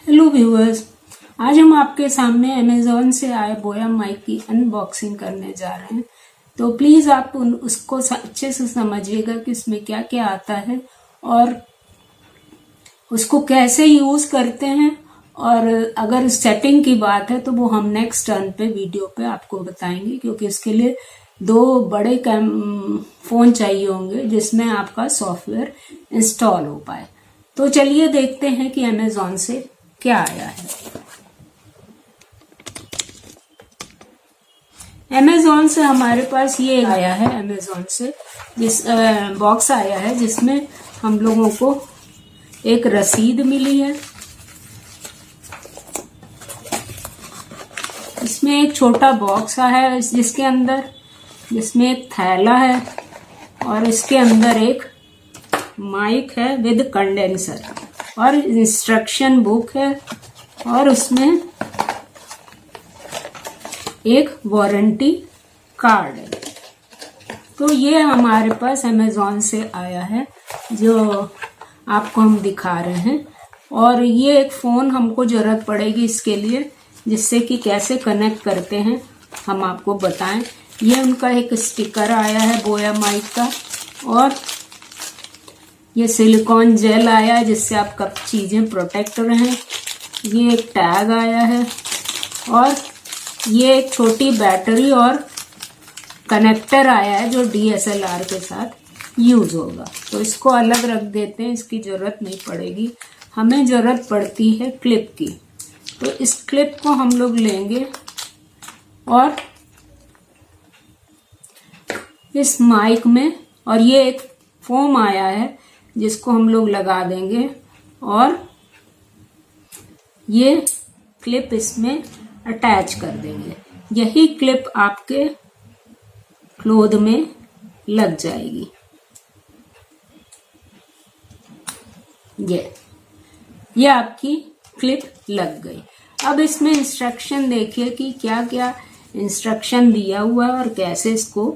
Hello viewers, आज हम आपके सामने अमेज़ॉन से आए बोया माइक की अनबॉक्सिंग करने जा रहे हैं। तो प्लीज़ आप उसको अच्छे से समझिएगा कि इसमें क्या क्या आता है और उसको कैसे यूज़ करते हैं। और अगर सेटिंग की बात है तो वो हम नेक्स्ट टर्न पे वीडियो पे आपको बताएंगे, क्योंकि इसके लिए दो बड़े फ़ोन चाहिए होंगे जिसमें आपका सॉफ्टवेयर इंस्टॉल हो पाए। तो चलिए देखते हैं कि अमेज़ॉन से क्या आया है। अमेज़ॉन से हमारे पास ये आया है, अमेज़ॉन से बॉक्स आया है जिसमें हम लोगों को एक रसीद मिली है। इसमें एक छोटा बॉक्स है जिसमें एक थैला है और इसके अंदर एक माइक है विद कंडेंसर और इंस्ट्रक्शन बुक है और उसमें एक वारंटी कार्ड है। तो ये हमारे पास अमेज़ॉन से आया है जो आपको हम दिखा रहे हैं। और ये एक फ़ोन हमको ज़रूरत पड़ेगी इसके लिए, जिससे कि कैसे कनेक्ट करते हैं हम आपको बताएं। ये उनका एक स्टिकर आया है बोया माइक का, और ये सिलिकॉन जेल आया है जिससे आपका चीज़ें प्रोटेक्ट रहें। ये एक टैग आया है और ये एक छोटी बैटरी और कनेक्टर आया है जो DSLR के साथ यूज होगा। तो इसको अलग रख देते हैं, इसकी ज़रूरत नहीं पड़ेगी। हमें ज़रूरत पड़ती है क्लिप की। तो इस क्लिप को हम लोग लेंगे और इस माइक में, और ये एक फोम आया है जिसको हम लोग लगा देंगे और ये क्लिप इसमें अटैच कर देंगे। यही क्लिप आपके क्लोथ में लग जाएगी। ये आपकी क्लिप लग गई। अब इसमें इंस्ट्रक्शन देखिए कि क्या क्या इंस्ट्रक्शन दिया हुआ है और कैसे इसको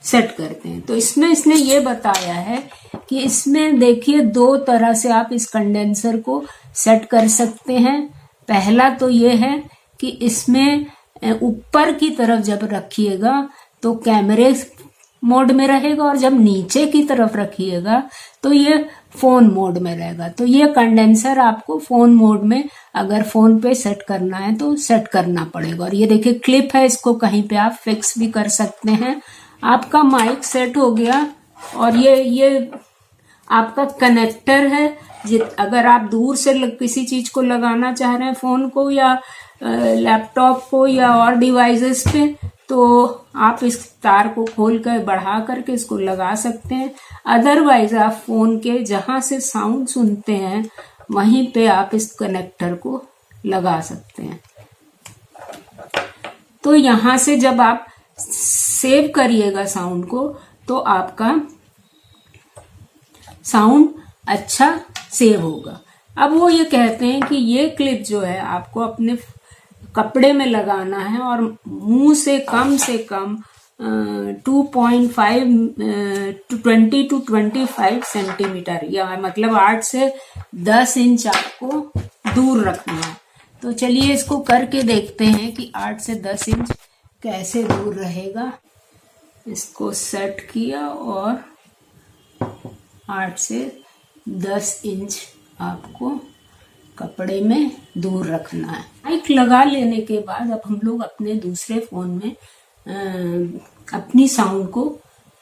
सेट करते हैं। तो इसमें इसने ये बताया है कि इसमें देखिए दो तरह से आप इस कंडेंसर को सेट कर सकते हैं। पहला तो ये है कि इसमें ऊपर की तरफ जब रखिएगा तो कैमरे मोड में रहेगा, और जब नीचे की तरफ रखिएगा तो ये फोन मोड में रहेगा। तो ये कंडेंसर आपको फोन मोड में अगर फोन पे सेट करना है तो सेट करना पड़ेगा। और ये देखिए क्लिप है, इसको कहीं पे आप फिक्स भी कर सकते हैं। आपका माइक सेट हो गया और ये आपका कनेक्टर है। अगर आप दूर से किसी चीज को लगाना चाह रहे हैं, फोन को या लैपटॉप को या और डिवाइसेस पे, तो आप इस तार को खोल कर बढ़ा करके इसको लगा सकते हैं। अदरवाइज आप फोन के जहां से साउंड सुनते हैं वहीं पे आप इस कनेक्टर को लगा सकते हैं। तो यहां से जब आप सेव करिएगा साउंड को तो आपका साउंड अच्छा सेव होगा। अब वो ये कहते हैं कि ये क्लिप जो है आपको अपने कपड़े में लगाना है और मुंह से कम 2.5 to 20 to 25 सेंटीमीटर, या मतलब 8 से 10 इंच आपको दूर रखना है। तो चलिए इसको करके देखते हैं कि 8 से 10 इंच कैसे दूर रहेगा। इसको सेट किया और 8 से 10 इंच आपको कपड़े में दूर रखना है। माइक लगा लेने के बाद अब हम लोग अपने दूसरे फोन में अपनी साउंड को,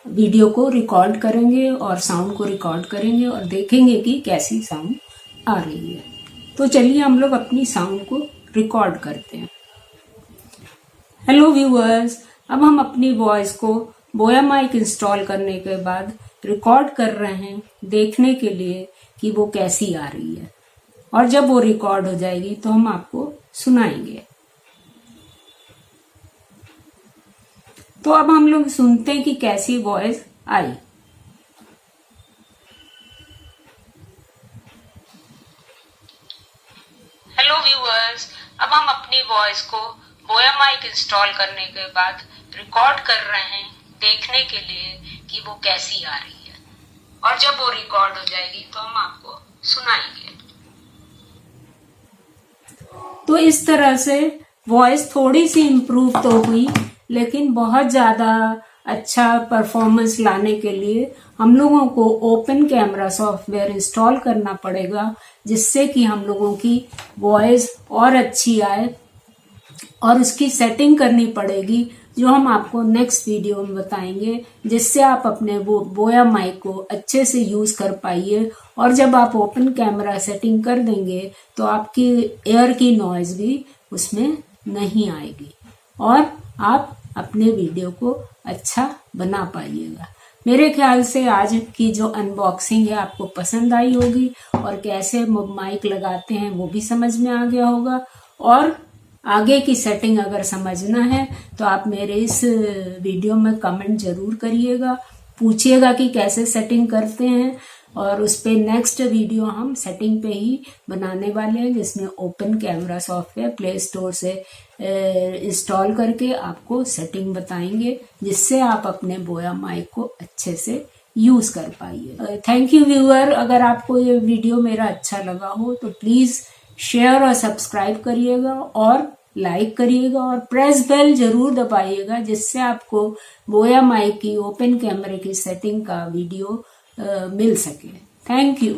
वीडियो को रिकॉर्ड करेंगे और साउंड को रिकॉर्ड करेंगे और देखेंगे कि कैसी साउंड आ रही है। तो चलिए हम लोग अपनी साउंड को रिकॉर्ड करते हैं। हेलो व्यूअर्स, अब हम अपनी वॉइस को बोया माइक इंस्टॉल करने के बाद रिकॉर्ड कर रहे हैं, देखने के लिए कि वो कैसी आ रही है। और जब वो रिकॉर्ड हो जाएगी तो हम आपको सुनाएंगे। तो अब हम लोग सुनते हैं कि कैसी वॉइस आई। हेलो व्यूअर्स, अब हम अपनी वॉइस को बोया माइक इंस्टॉल करने के बाद रिकॉर्ड कर रहे हैं, देखने के लिए कि वो कैसी आ रही है। और जब वो रिकॉर्ड हो जाएगी तो हम आपको सुनाएंगे। तो इस तरह से वॉइस थोड़ी सी इम्प्रूव तो हुई, लेकिन बहुत ज्यादा अच्छा परफॉर्मेंस लाने के लिए हम लोगों को ओपन कैमरा सॉफ्टवेयर इंस्टॉल करना पड़ेगा, जिससे कि हम लोगों की वॉइस और अच्छी आए, और उसकी सेटिंग करनी पड़ेगी जो हम आपको नेक्स्ट वीडियो में बताएंगे, जिससे आप अपने वो बोया माइक को अच्छे से यूज कर पाइए। और जब आप ओपन कैमरा सेटिंग कर देंगे तो आपकी एयर की नॉइज भी उसमें नहीं आएगी और आप अपने वीडियो को अच्छा बना पाइएगा। मेरे ख्याल से आज की जो अनबॉक्सिंग है आपको पसंद आई होगी और कैसे माइक लगाते हैं वो भी समझ में आ गया होगा। और आगे की सेटिंग अगर समझना है तो आप मेरे इस वीडियो में कमेंट जरूर करिएगा, पूछिएगा कि कैसे सेटिंग करते हैं, और उस पे नेक्स्ट वीडियो हम सेटिंग पे ही बनाने वाले हैं, जिसमें open camera software play store से इंस्टॉल करके आपको सेटिंग बताएंगे, जिससे आप अपने बोया माइक को अच्छे से यूज कर पाइए। Thank you viewer. अगर आपको ये वीडियो मेरा अच्छा लगा हो तो प्लीज शेयर और सब्सक्राइब करिएगा और लाइक करिएगा और प्रेस बेल जरूर दबाइएगा, जिससे आपको बोया माइक की ओपन कैमरे की सेटिंग का वीडियो मिल सके। Thank you.